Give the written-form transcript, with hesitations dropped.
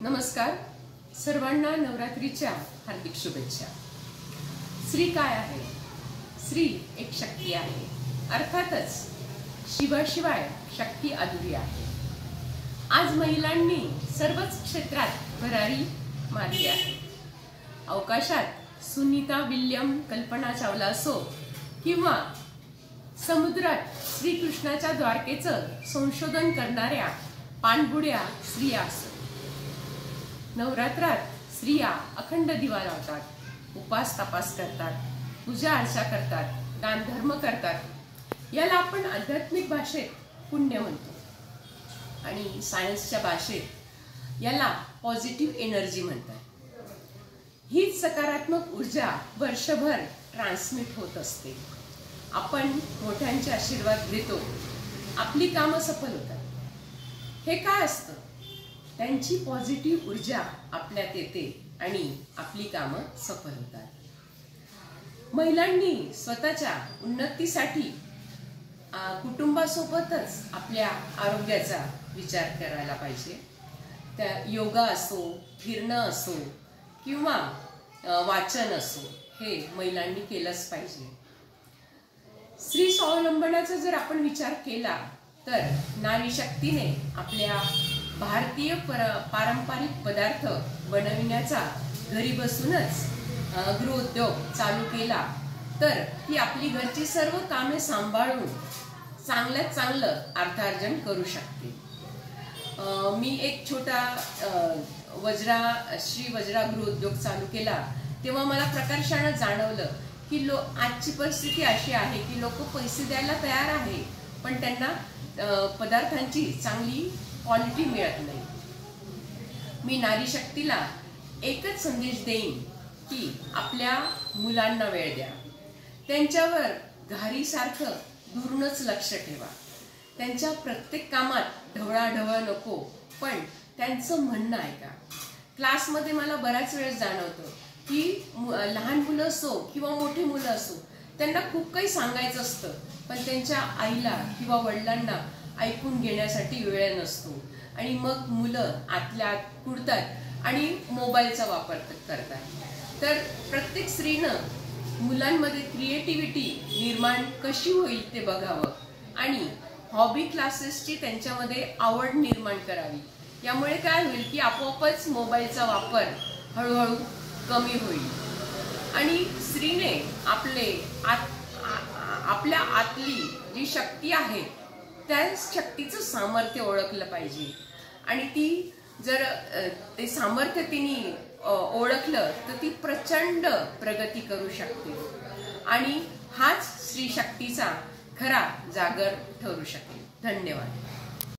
नमस्कार, सर्वांना नवरात्रीच्या हार्दिक शुभेच्छा। स्त्री काय आहे? स्त्री एक शक्ती आहे। अर्थातच शिवाशिवाय शक्ती अधुरी आहे। आज महिलांनी सर्वच क्षेत्रात भरारी मारली आहे। अवकाशात सुनीता विल्यम, कल्पना चावला असो किंवा समुद्रात श्रीकृष्णाच्या द्वारकेचं संशोधन करणाऱ्या पाणबुड्या स्त्रिया असो, नवरात्रात स्त्रिया अखंड दिवा लावतात, उपास तपास करतात, पूजा अर्चा करतात, दान धर्म करतात। याला आपण आध्यात्मिक भाषेत पुण्य म्हणतो आणि सायन्सच्या भाषेत याला पॉझिटिव्ह एनर्जी म्हणतात। हीच सकारात्मक ऊर्जा वर्षभर ट्रान्समिट होत असते। आपण मोठ्यांचे आशीर्वाद घेतो, आपली कामं सफल होतात। हे काय असतं? त्यांची पॉझिटिव्ह ऊर्जा आपल्यात येते आणि आपली कामं सफल होतात। महिलांनी स्वतःच्या उन्नतीसाठी कुटुंबासोबतच आपल्या आरोग्याचा विचार करायला पाहिजे। त्या योगा असो, फिरणं असो किंवा वाचन असो, हे महिलांनी केलंच पाहिजे। स्त्री स्वावलंबनाचा जर आपण विचार केला तर नारी शक्तीने आपल्या भारतीय पारंपरिक पदार्थ बनविण्याचा घरी बसूनच गृहोद्योग चालू केला तर ती आपली घरची सर्व कामे सांभाळून चांगल्यात चांगलं अर्थार्जन करू शकते। मी एक छोटा श्री वज्रा गृहोद्योग चालू केला तेव्हा मला प्रकर्षाने जाणवलं की आजची परिस्थिती अशी आहे की लोक पैसे द्यायला तयार आहे, पण त्यांना पदार्थांची चांगली क्वालिटी मिळत नाही। मी नारी शक्तीला एकच संदेश देईन की आपल्या मुलांना वेळ द्या, त्यांच्यावर घारीसारखं दूरनच लक्ष ठेवा, त्यांच्या प्रत्येक कामात ढवळाढवळ नको, पण त्यांचं म्हणणं ऐका। क्लासमध्ये मला बऱ्याच वेळेस जाणवतं की लहान मुलं असो किंवा मोठी मुलं असो, त्यांना खूप काही सांगायचं असतं, पण त्यांच्या आईला किंवा वडिलांना ऐकून घेण्यासाठी वेळ नसतो आणि मग मुलं आतल्या आत कुडतात आणि मोबाईलचा वापर करतात। तर प्रत्येक स्त्रीनं मुलांमध्ये क्रिएटिव्हिटी निर्माण कशी होईल ते बघावं आणि हॉबी क्लासेसची त्यांच्यामध्ये आवड निर्माण करावी। यामुळे काय होईल की आपोआपच मोबाईलचा वापर हळूहळू कमी होईल आणि स्त्रीने आपल्या आतली जी शक्ती आहे त्या शक्तीचं सामर्थ्य ओळखलं पाहिजे आणि ती जर ते सामर्थ्य तिने ओळखलं तर ती प्रचंड प्रगती करू शकते आणि हाच स्त्री शक्तीचा खरा जागर ठरू शकेल। धन्यवाद।